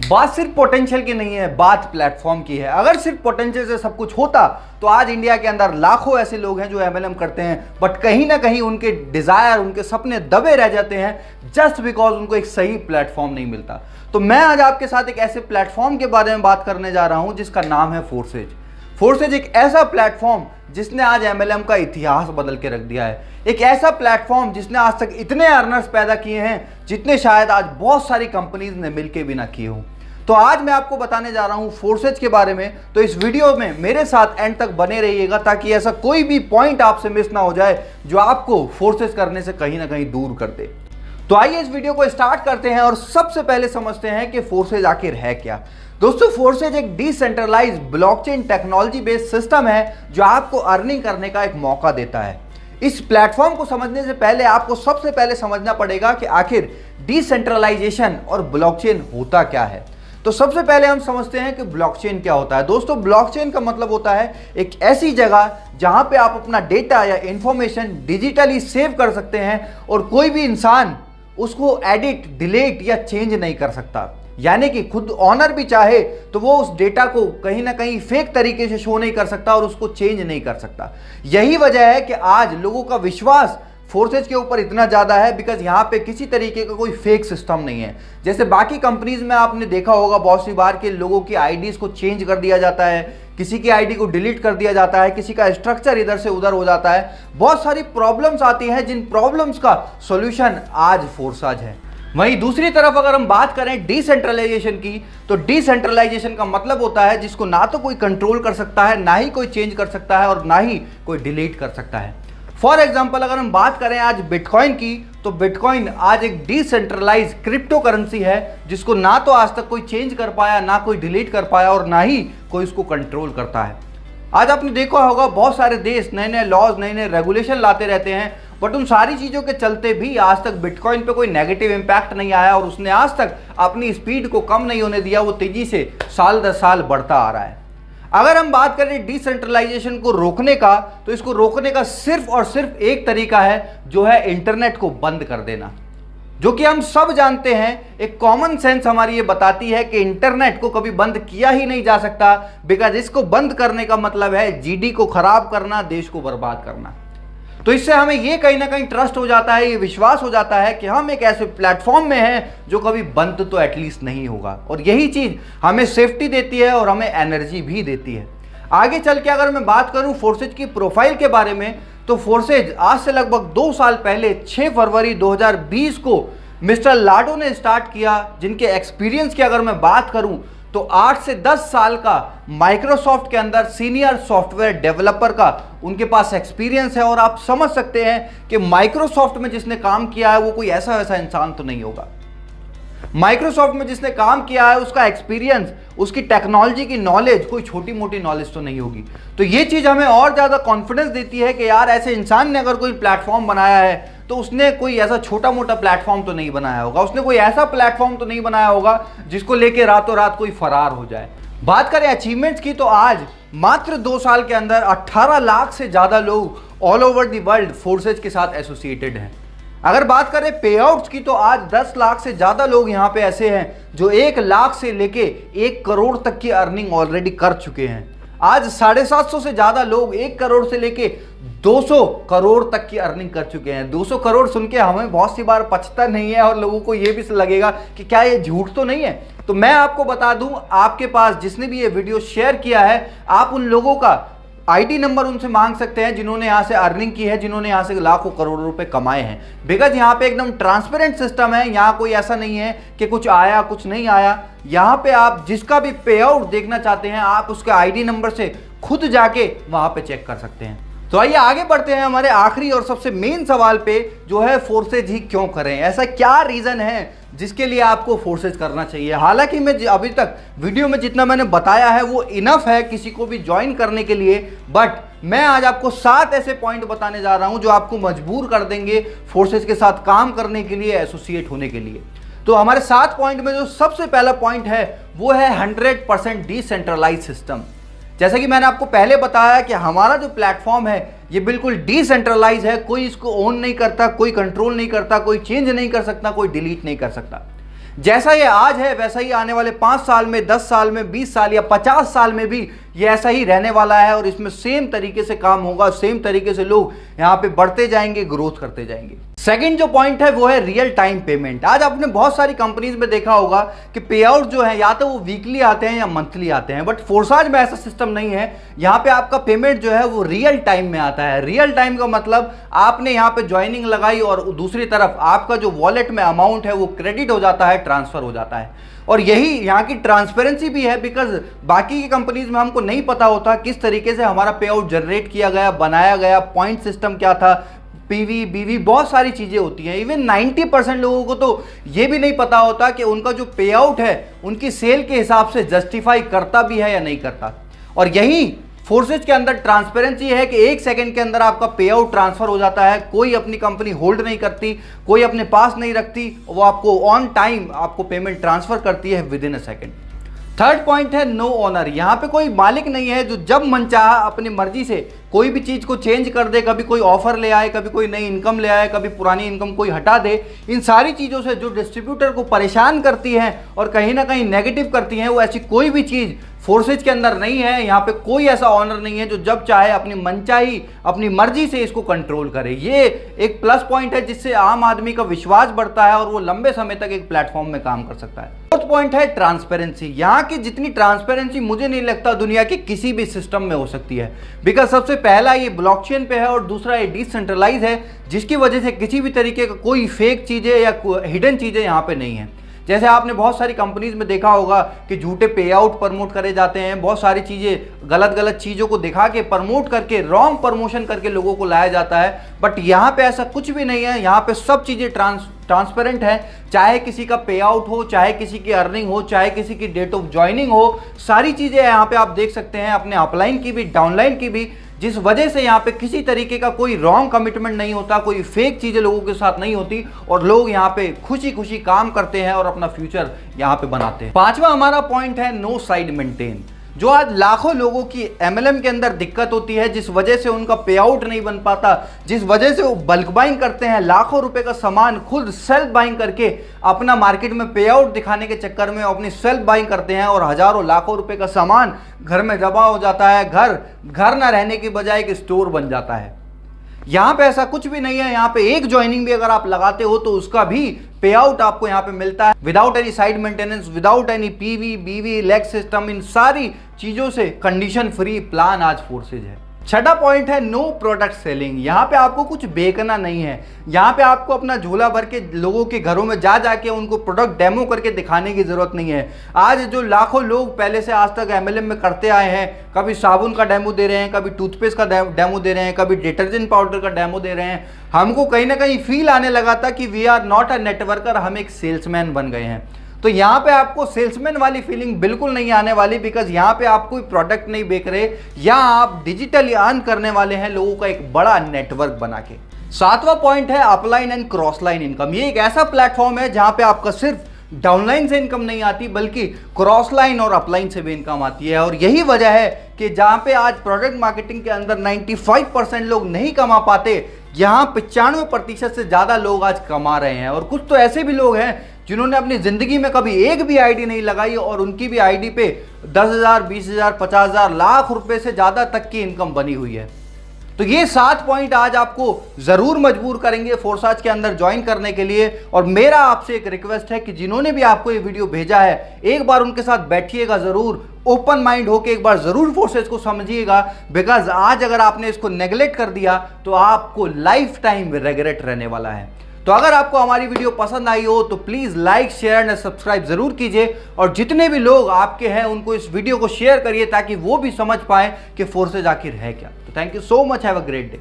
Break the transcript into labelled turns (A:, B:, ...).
A: बात सिर्फ पोटेंशियल की नहीं है, बात प्लेटफॉर्म की है। अगर सिर्फ पोटेंशियल से सब कुछ होता तो आज इंडिया के अंदर लाखों ऐसे लोग हैं जो एमएलएम करते हैं, बट कहीं ना कहीं उनके डिजायर, उनके सपने दबे रह जाते हैं जस्ट बिकॉज उनको एक सही प्लेटफॉर्म नहीं मिलता। तो मैं आज आपके साथ एक ऐसे प्लेटफॉर्म के बारे में बात करने जा रहा हूं जिसका नाम है फोर्सेज। फोर्सेज एक ऐसा प्लेटफॉर्म जिसने आज एमएलएम का इतिहास बदल के रख दिया है। एक ऐसा प्लेटफॉर्म जिसने आज तक इतने अर्नर्स पैदा किए हैं जितने शायद आज बहुत सारी कंपनीज ने मिलकर भी ना किए हों। तो आज मैं आपको बताने जा रहा हूं फोर्सेज के बारे में। तो इस वीडियो में मेरे साथ एंड तक बने रहिएगा ताकि ऐसा कोई भी पॉइंट आपसे मिस ना हो जाए जो आपको फोर्सेज करने से कहीं ना कहीं दूर कर दे। तो आइए इस वीडियो को स्टार्ट करते हैं और सबसे पहले समझते हैं कि फोर्सेज आखिर है क्या। दोस्तों, फोर्सेज एक decentralized blockchain technology based system है जो आपको अर्निंग करने का एक मौका देता है। इस प्लेटफॉर्म को समझने से पहले आपको सबसे पहले समझना पड़ेगा कि आखिर डिसेंट्रलाइजेशन और ब्लॉकचेन होता क्या है। तो सबसे पहले हम समझते हैं कि ब्लॉकचेन क्या होता है। दोस्तों, ब्लॉकचेन का मतलब होता है एक ऐसी जगह जहां पे आप अपना डेटा या इंफॉर्मेशन डिजिटली सेव कर सकते हैं और कोई भी इंसान उसको एडिट, डिलीट या चेंज नहीं कर सकता। यानी कि खुद ऑनर भी चाहे तो वो उस डेटा को कहीं ना कहीं फेक तरीके से शो नहीं कर सकता और उसको चेंज नहीं कर सकता। यही वजह है कि आज लोगों का विश्वास फोर्सेज के ऊपर इतना ज़्यादा है बिकॉज यहाँ पे किसी तरीके का कोई फेक सिस्टम नहीं है। जैसे बाकी कंपनीज में आपने देखा होगा बहुत सी बार के लोगों की आईडीज को चेंज कर दिया जाता है, किसी की आईडी को डिलीट कर दिया जाता है, किसी का स्ट्रक्चर इधर से उधर हो जाता है। बहुत सारी प्रॉब्लम्स आती हैं जिन प्रॉब्लम्स का सॉल्यूशन आज फोर्सेज है। वहीं दूसरी तरफ अगर हम बात करें डिसेंट्रलाइजेशन की, तो डिसेंट्रलाइजेशन का मतलब होता है जिसको ना तो कोई कंट्रोल कर सकता है, ना ही कोई चेंज कर सकता है और ना ही कोई डिलीट कर सकता है। फॉर एग्जाम्पल अगर हम बात करें आज बिटकॉइन की, तो बिटकॉइन आज एक डिसेंट्रलाइज क्रिप्टो करेंसी है जिसको ना तो आज तक कोई चेंज कर पाया, ना कोई डिलीट कर पाया और ना ही कोई इसको कंट्रोल करता है। आज आपने देखा होगा बहुत सारे देश नए नए लॉज, नए नए रेगुलेशन लाते रहते हैं, बट उन सारी चीज़ों के चलते भी आज तक बिटकॉइन पे कोई नेगेटिव इम्पैक्ट नहीं आया और उसने आज तक अपनी स्पीड को कम नहीं होने दिया। वो तेजी से साल दर साल बढ़ता आ रहा है। अगर हम बात करें डिसेंट्रलाइजेशन को रोकने का, तो इसको रोकने का सिर्फ और सिर्फ एक तरीका है जो है इंटरनेट को बंद कर देना, जो कि हम सब जानते हैं। एक कॉमन सेंस हमारी ये बताती है कि इंटरनेट को कभी बंद किया ही नहीं जा सकता बिकॉज इसको बंद करने का मतलब है जीडी को खराब करना, देश को बर्बाद करना। तो इससे हमें ये कहीं ना कहीं ट्रस्ट हो जाता है, ये विश्वास हो जाता है कि हम एक ऐसे प्लेटफॉर्म में हैं जो कभी बंद तो एटलीस्ट नहीं होगा और यही चीज हमें सेफ्टी देती है और हमें एनर्जी भी देती है। आगे चल के अगर मैं बात करूं फोर्सेज की प्रोफाइल के बारे में, तो फोर्सेज आज से लगभग 2 साल पहले 6 फरवरी 2020 को मिस्टर लाडो ने स्टार्ट किया, जिनके एक्सपीरियंस की अगर मैं बात करूं तो 8 से 10 साल का माइक्रोसॉफ्ट के अंदर सीनियर सॉफ्टवेयर डेवलपर का उनके पास एक्सपीरियंस है। और आप समझ सकते हैं कि माइक्रोसॉफ्ट में जिसने काम किया है वो कोई ऐसा वैसा इंसान तो नहीं होगा। माइक्रोसॉफ्ट में जिसने काम किया है उसका एक्सपीरियंस, उसकी टेक्नोलॉजी की नॉलेज कोई छोटी मोटी नॉलेज तो नहीं होगी। तो ये चीज़ हमें और ज़्यादा कॉन्फिडेंस देती है कि यार ऐसे इंसान ने अगर कोई प्लेटफॉर्म बनाया है तो उसने कोई ऐसा छोटा मोटा प्लेटफॉर्म तो नहीं बनाया होगा, उसने कोई ऐसा प्लेटफॉर्म तो नहीं बनाया होगा जिसको लेके रातों रात कोई फरार हो जाए। बात करें अचीवमेंट्स की, तो आज मात्र 2 साल के अंदर 18 लाख से ज़्यादा लोग all over the world forces के साथ एसोसिएटेड हैं। अगर बात करें पे आउट्स की, तो आज 10 लाख से ज़्यादा लोग यहाँ पे ऐसे हैं जो 1 लाख से लेके 1 करोड़ तक की अर्निंग ऑलरेडी कर चुके हैं। आज 750 से ज़्यादा लोग 1 करोड़ से लेके 200 करोड़ तक की अर्निंग कर चुके हैं। 200 करोड़ सुन के हमें बहुत सी बार पचता नहीं है और लोगों को ये भी लगेगा कि क्या ये झूठ तो नहीं है। तो मैं आपको बता दूं, आपके पास जिसने भी ये वीडियो शेयर किया है, आप उन लोगों का आईडी नंबर उनसे मांग सकते हैं जिन्होंने यहाँ से अर्निंग की है, जिन्होंने यहाँ से लाखों करोड़ों रुपए कमाए हैं। बिकॉज यहाँ पे एकदम ट्रांसपेरेंट सिस्टम है। यहाँ कोई ऐसा नहीं है कि कुछ आया कुछ नहीं आया। यहाँ पे आप जिसका भी पे आउट देखना चाहते हैं, आप उसके आईडी नंबर से खुद जाके वहाँ पे चेक कर सकते हैं। तो आइए आगे बढ़ते हैं हमारे आखिरी और सबसे मेन सवाल पे, जो है फोर्सेज ही क्यों करें। ऐसा क्या रीजन है जिसके लिए आपको फोर्सेज करना चाहिए। हालांकि मैं अभी तक वीडियो में जितना मैंने बताया है वो इनफ है किसी को भी ज्वाइन करने के लिए, बट मैं आज आपको 7 ऐसे पॉइंट बताने जा रहा हूं जो आपको मजबूर कर देंगे फोर्सेज के साथ काम करने के लिए, एसोसिएट होने के लिए। तो हमारे 7 पॉइंट में जो सबसे पहला पॉइंट है वो है 100% डिसेंट्रलाइज सिस्टम। जैसा कि मैंने आपको पहले बताया कि हमारा जो प्लेटफॉर्म है ये बिल्कुल डिसेंट्रलाइज है। कोई इसको ओन नहीं करता, कोई कंट्रोल नहीं करता, कोई चेंज नहीं कर सकता, कोई डिलीट नहीं कर सकता। जैसा ये आज है वैसा ही आने वाले 5 साल में, 10 साल में, 20 साल या 50 साल में भी ये ऐसा ही रहने वाला है और इसमें सेम तरीके से काम होगा, सेम तरीके से लोग यहां पे बढ़ते जाएंगे, ग्रोथ करते जाएंगे। सेकंड जो पॉइंट है वो है रियल टाइम पेमेंट। आज आपने बहुत सारी कंपनीज में देखा होगा कि पे आउट जो है या तो वो वीकली आते हैं या मंथली आते हैं, बट फोर्साज में ऐसा सिस्टम नहीं है। यहां पे आपका पेमेंट जो है वो रियल टाइम में आता है। रियल टाइम का मतलब आपने यहां पे ज्वाइनिंग लगाई और दूसरी तरफ आपका जो वॉलेट में अमाउंट है वो क्रेडिट हो जाता है, ट्रांसफर हो जाता है। और यही यहाँ की ट्रांसपेरेंसी भी है, बिकॉज बाकी की कंपनीज में हमको नहीं पता होता किस तरीके से हमारा पे आउट जनरेट किया गया, बनाया गया, पॉइंट सिस्टम क्या था, पीवी बीवी बहुत सारी चीजें होती हैं। इवन 90% लोगों को तो ये भी नहीं पता होता कि उनका जो पे आउट है उनकी सेल के हिसाब से जस्टिफाई करता भी है या नहीं करता। और यही फोर्सेज के अंदर ट्रांसपेरेंसी है कि 1 सेकंड के अंदर आपका पे आउट ट्रांसफर हो जाता है। कोई अपनी कंपनी होल्ड नहीं करती, कोई अपने पास नहीं रखती, वो आपको ऑन टाइम आपको पेमेंट ट्रांसफर करती है with in a second. Third point है नो ओनर। यहां पे कोई मालिक नहीं है जो जब मन चाहा अपनी मर्जी से कोई भी चीज को चेंज कर दे, कभी कोई ऑफर ले आए, कभी कोई नई इनकम ले आए, कभी पुरानी इनकम कोई हटा दे। इन सारी चीजों से जो डिस्ट्रीब्यूटर को परेशान करती है और कहीं ना कहीं नेगेटिव करती हैं, वो ऐसी कोई भी चीज फोर्सेज के अंदर नहीं है। यहाँ पे कोई ऐसा ऑनर नहीं है जो जब चाहे अपनी मनचाही अपनी मर्जी से इसको कंट्रोल करे। ये एक प्लस पॉइंट है जिससे आम आदमी का विश्वास बढ़ता है और वो लंबे समय तक एक प्लेटफॉर्म में काम कर सकता है। फोर्थ पॉइंट है ट्रांसपेरेंसी। यहाँ की जितनी ट्रांसपेरेंसी मुझे नहीं लगता दुनिया के किसी भी सिस्टम में हो सकती है, बिकॉज सबसे पहला ये ब्लॉकचेन पे है और दूसरा ये डिसेंट्रलाइज है, जिसकी वजह से किसी भी तरीके का कोई फेक चीजें या हिडन चीजें यहाँ पे नहीं है। जैसे आपने बहुत सारी कंपनीज में देखा होगा कि झूठे पे आउट प्रमोट करे जाते हैं, बहुत सारी चीज़ें गलत चीज़ों को दिखा के प्रमोट करके रॉन्ग प्रमोशन करके लोगों को लाया जाता है। बट यहाँ पे ऐसा कुछ भी नहीं है। यहाँ पे सब चीज़ें ट्रांसपेरेंट है। चाहे किसी का पे आउट हो, चाहे किसी की अर्निंग हो, चाहे किसी की डेट ऑफ ज्वाइनिंग हो, सारी चीज़ें यहाँ पे आप देख सकते हैं, अपने अपलाइन की भी डाउनलाइन की भी, जिस वजह से यहाँ पे किसी तरीके का कोई रॉन्ग कमिटमेंट नहीं होता, कोई फेक चीज़ें लोगों के साथ नहीं होती और लोग यहाँ पे खुशी खुशी काम करते हैं और अपना फ्यूचर यहाँ पे बनाते हैं। पांचवा हमारा पॉइंट है नो साइड मेंटेन। जो आज लाखों लोगों की एमएलएम के अंदर दिक्कत होती है, जिस वजह से उनका पे आउट नहीं बन पाता, जिस वजह से वो बल्क बाइंग करते हैं, लाखों रुपए का सामान खुद सेल्फ बाइंग करके अपना मार्केट में पे आउट दिखाने के चक्कर में अपनी सेल्फ बाइंग करते हैं और हजारों लाखों रुपए का सामान घर में जमा हो जाता है। घर ना रहने की बजाय एक स्टोर बन जाता है। यहाँ पे ऐसा कुछ भी नहीं है। यहाँ पे एक ज्वाइनिंग भी अगर आप लगाते हो तो उसका भी पे आउट आपको यहाँ पे मिलता है without any side maintenance, without any PV बीवी लेग सिस्टम। इन सारी चीजों से कंडीशन फ्री प्लान आज फोर्सेज है। छठा पॉइंट है नो प्रोडक्ट सेलिंग। यहाँ पे आपको कुछ बेचना नहीं है। यहाँ पे आपको अपना झोला भर के लोगों के घरों में जाके उनको प्रोडक्ट डेमो करके दिखाने की जरूरत नहीं है। आज जो लाखों लोग पहले से आज तक एमएलएम में करते आए हैं, कभी साबुन का डेमो दे रहे हैं, कभी टूथपेस्ट का डेमो दे रहे हैं, कभी डिटर्जेंट पाउडर का डेमो दे रहे हैं, हमको कहीं ना कहीं फील आने लगा था कि we are not a networker, हम एक सेल्समैन बन गए हैं। तो यहाँ पे आपको सेल्समैन वाली फीलिंग बिल्कुल नहीं आने वाली, बिकॉज यहाँ पे आप कोई प्रोडक्ट नहीं बेच रहे, यहाँ आप डिजिटली अर्न करने वाले हैं लोगों का एक बड़ा नेटवर्क बना के। सातवां पॉइंट है upline and cross line income. ये एक ऐसा प्लेटफॉर्म है जहाँ पे आपका सिर्फ डाउनलाइन से इनकम नहीं आती, बल्कि क्रॉस लाइन और अपलाइन से भी इनकम आती है। और यही वजह है कि जहाँ पे आज प्रोडक्ट मार्केटिंग के अंदर 95% लोग नहीं कमा पाते, यहाँ 95% से ज़्यादा लोग आज कमा रहे हैं। और कुछ तो ऐसे भी लोग हैं जिन्होंने अपनी जिंदगी में कभी एक भी आईडी नहीं लगाई और उनकी भी आईडी पे 10,000, 20,000, 50,000, लाख रुपए से ज़्यादा तक की इनकम बनी हुई है। तो ये 7 पॉइंट आज आपको जरूर मजबूर करेंगे फोर्साज के अंदर ज्वाइन करने के लिए। और मेरा आपसे एक रिक्वेस्ट है कि जिन्होंने भी आपको ये वीडियो भेजा है, एक बार उनके साथ बैठिएगा जरूर, ओपन माइंड होके एक बार जरूर फोर्सेज को समझिएगा। बिकॉज आज अगर आपने इसको नेग्लेक्ट कर दिया तो आपको लाइफ टाइम रिग्रेट रहने वाला है। तो अगर आपको हमारी वीडियो पसंद आई हो तो please like share and subscribe जरूर कीजिए और जितने भी लोग आपके हैं उनको इस वीडियो को शेयर करिए ताकि वो भी समझ पाए कि फोर्सेज आखिर है क्या। तो thank you so much, have a great day.